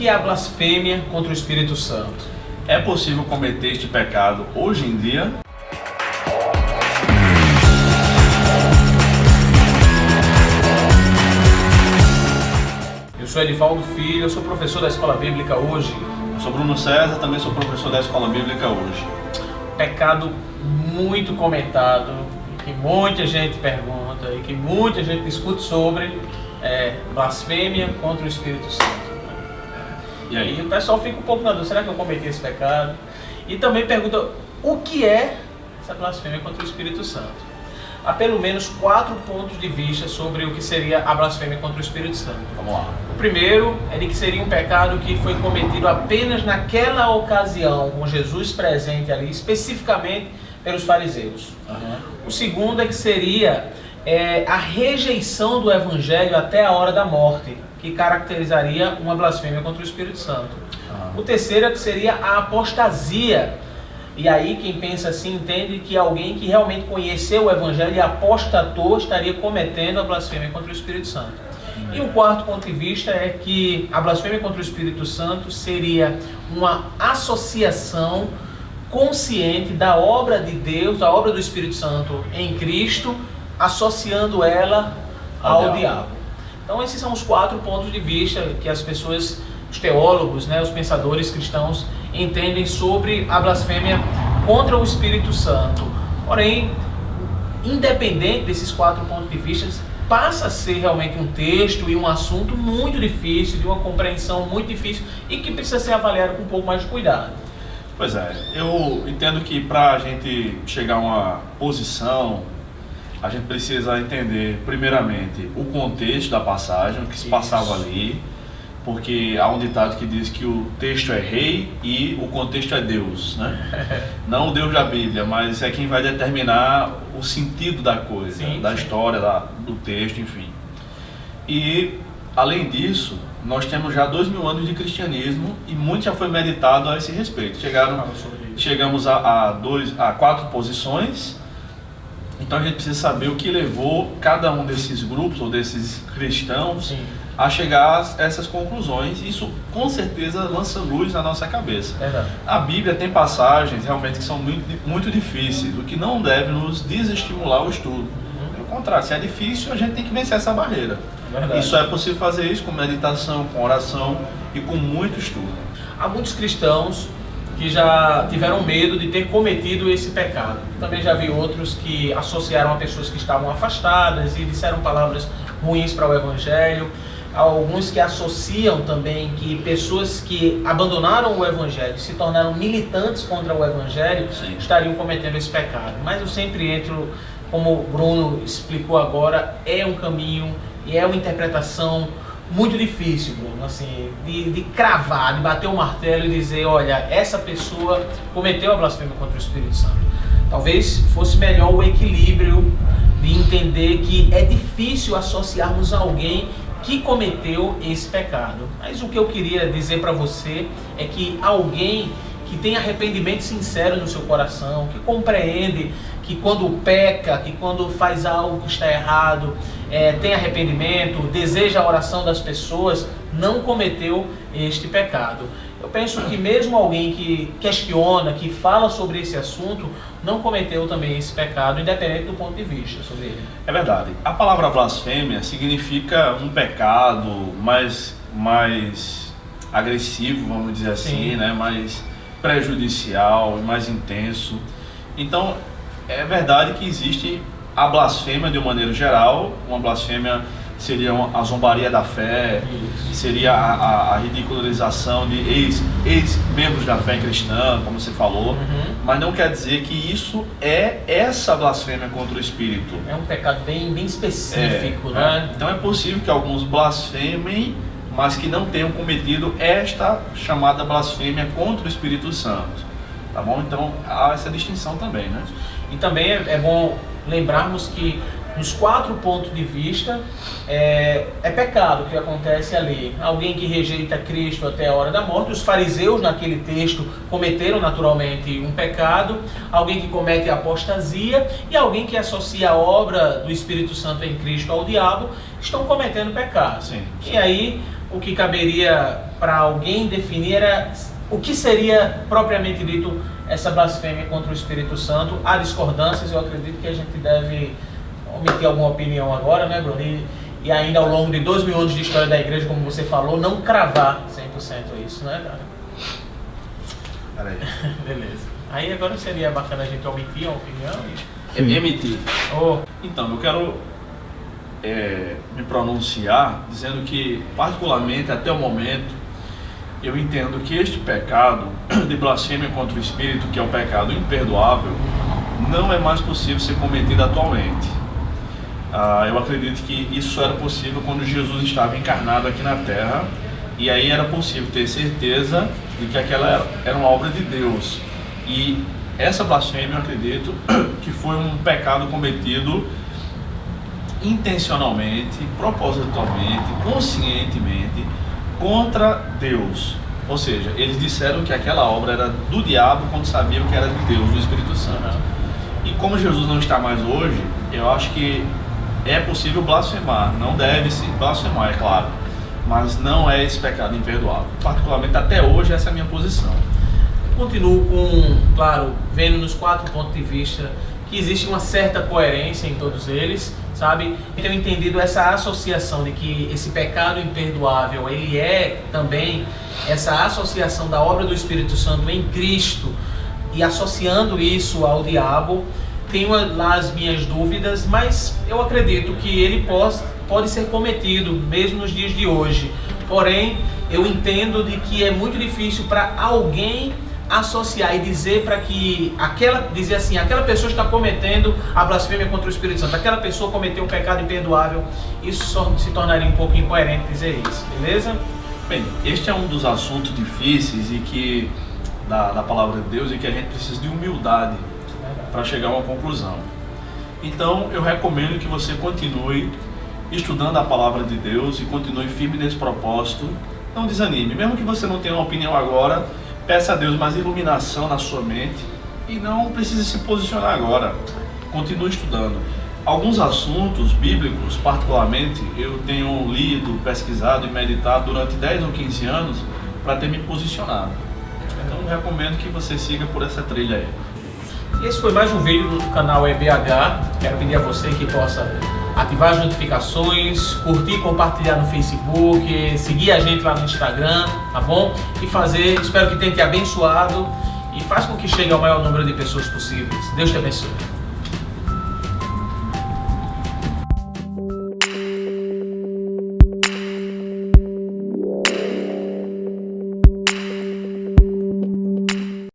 que é a blasfêmia contra o Espírito Santo? É possível cometer este pecado hoje em dia? Eu sou Edivaldo Filho, eu sou professor da Escola Bíblica Hoje. Eu sou Bruno César, também sou professor da Escola Bíblica Hoje. Pecado muito comentado, que muita gente pergunta e que muita gente discute sobre, blasfêmia contra o Espírito Santo. E aí? E o pessoal fica um pouco na dúvida, será que eu cometi esse pecado? E também pergunta o que é essa blasfêmia contra o Espírito Santo. Há pelo menos 4 pontos de vista sobre o que seria a blasfêmia contra o Espírito Santo. Vamos lá. O primeiro é de que seria um pecado que foi cometido apenas naquela ocasião, com Jesus presente ali, especificamente pelos fariseus. O segundo é que seria a rejeição do Evangelho até a hora da morte, que caracterizaria uma blasfêmia contra o Espírito Santo. O terceiro é que seria a apostasia. E aí quem pensa assim entende que alguém que realmente conheceu o Evangelho e apostatou estaria cometendo a blasfêmia contra o Espírito Santo. E o quarto ponto de vista é que a blasfêmia contra o Espírito Santo seria uma associação consciente da obra de Deus, da obra do Espírito Santo em Cristo, associando ela ao diabo. Então esses são os 4 pontos de vista que as pessoas, os teólogos, os pensadores cristãos entendem sobre a blasfêmia contra o Espírito Santo. Porém, independente desses 4 pontos de vista, passa a ser realmente um texto e um assunto muito difícil, de uma compreensão muito difícil e que precisa ser avaliado com um pouco mais de cuidado. Pois é, eu entendo que para a gente chegar a uma posição, a gente precisa entender, primeiramente, o contexto da passagem, o que se passava ali, porque há um ditado que diz que o texto é rei e o contexto é Deus, né? Não o Deus da Bíblia, mas é quem vai determinar o sentido da coisa, da história, do texto, enfim. E, além disso, nós temos já 2000 anos de cristianismo e muito já foi meditado a esse respeito. Chegamos a 4 posições. Então a gente precisa saber o que levou cada um desses grupos ou desses cristãos a chegar a essas conclusões. Isso com certeza lança luz na nossa cabeça. A Bíblia tem passagens realmente que são muito difíceis, o que não deve nos desestimular o estudo. Pelo contrário, se é difícil, a gente tem que vencer essa barreira. Isso é possível fazer isso com meditação, com oração e com muito estudo. Há muitos cristãos que já tiveram medo de ter cometido esse pecado. Também já vi outros que associaram a pessoas que estavam afastadas e disseram palavras ruins para o Evangelho. Há alguns que associam também que pessoas que abandonaram o Evangelho, se tornaram militantes contra o Evangelho, estariam cometendo esse pecado. Mas eu sempre entro, como o Bruno explicou agora, é um caminho e é uma interpretação muito difícil, Bruno, assim, de cravar, de bater o martelo e dizer, olha, essa pessoa cometeu a blasfêmia contra o Espírito Santo. Talvez fosse melhor o equilíbrio de entender que é difícil associarmos alguém que cometeu esse pecado. Mas o que eu queria dizer para você é que alguém que tem arrependimento sincero no seu coração, que compreende que quando peca, que quando faz algo que está errado, tem arrependimento, deseja a oração das pessoas, não cometeu este pecado. Eu penso que mesmo alguém que questiona, que fala sobre esse assunto, não cometeu também esse pecado, independente do ponto de vista sobre ele. É verdade. A palavra blasfêmia significa um pecado mais agressivo, vamos dizer assim, né? Mais prejudicial e mais intenso. Então, é verdade que existe a blasfêmia de uma maneira geral. Uma blasfêmia seria a zombaria da fé, seria a ridicularização de ex-membros da fé cristã, como você falou, mas não quer dizer que isso é essa blasfêmia contra o Espírito. É um pecado bem específico, né? Então é possível que alguns blasfemem, mas que não tenham cometido esta chamada blasfêmia contra o Espírito Santo. Tá bom? Então há essa distinção também, né? E também é bom lembrarmos que nos 4 pontos de vista é pecado que acontece ali. Alguém que rejeita Cristo até a hora da morte. Os fariseus naquele texto cometeram naturalmente um pecado. Alguém que comete apostasia e alguém que associa a obra do Espírito Santo em Cristo ao diabo estão cometendo pecado. Sim. E aí o que caberia para alguém definir era o que seria propriamente dito essa blasfêmia contra o Espírito Santo. Há discordâncias, eu acredito que a gente deve omitir alguma opinião agora, né, Bruno? E ainda ao longo de 2000 anos de história da igreja, como você falou, não cravar 100% isso, né, cara? Peraí. Beleza. Aí agora seria bacana a gente omitir a opinião e... Emitir. Oh. Então, eu quero me pronunciar dizendo que, particularmente até o momento, eu entendo que este pecado de blasfêmia contra o Espírito, que é um pecado imperdoável, não é mais possível ser cometido atualmente. Eu acredito que isso era possível quando Jesus estava encarnado aqui na Terra, e aí era possível ter certeza de que aquela era uma obra de Deus. E essa blasfêmia, eu acredito que foi um pecado cometido intencionalmente, propositalmente, conscientemente contra Deus. Ou seja, eles disseram que aquela obra era do diabo quando sabiam que era de Deus, do Espírito Santo. E como Jesus não está mais hoje, eu acho que é possível blasfemar. Não deve se blasfemar, é claro, mas não é esse pecado imperdoável. Particularmente até hoje essa é a minha posição. Continuo com, claro, vendo nos 4 pontos de vista que existe uma certa coerência em todos eles, sabe? Eu tenho entendido essa associação de que esse pecado imperdoável, ele é também essa associação da obra do Espírito Santo em Cristo e associando isso ao diabo. Tenho lá as minhas dúvidas, mas eu acredito que ele pode ser cometido mesmo nos dias de hoje. Porém, eu entendo de que é muito difícil para alguém associar e dizer dizer assim, aquela pessoa está cometendo a blasfêmia contra o Espírito Santo, aquela pessoa cometeu um pecado imperdoável. Isso só se tornaria um pouco incoerente dizer isso, beleza? Bem, este é um dos assuntos difíceis e que da palavra de Deus, e que a gente precisa de humildade para chegar a uma conclusão. Então eu recomendo que você continue estudando a palavra de Deus e continue firme nesse propósito. Não desanime, mesmo que você não tenha uma opinião agora, peça a Deus mais iluminação na sua mente e não precise se posicionar agora. Continue estudando. Alguns assuntos bíblicos, particularmente, eu tenho lido, pesquisado e meditado durante 10 ou 15 anos para ter me posicionado. Então eu recomendo que você siga por essa trilha aí. Esse foi mais um vídeo do canal EBH. Quero pedir a você que possa ativar as notificações, curtir, compartilhar no Facebook, seguir a gente lá no Instagram, tá bom? E espero que tenha te abençoado e faz com que chegue ao maior número de pessoas possíveis. Deus te abençoe.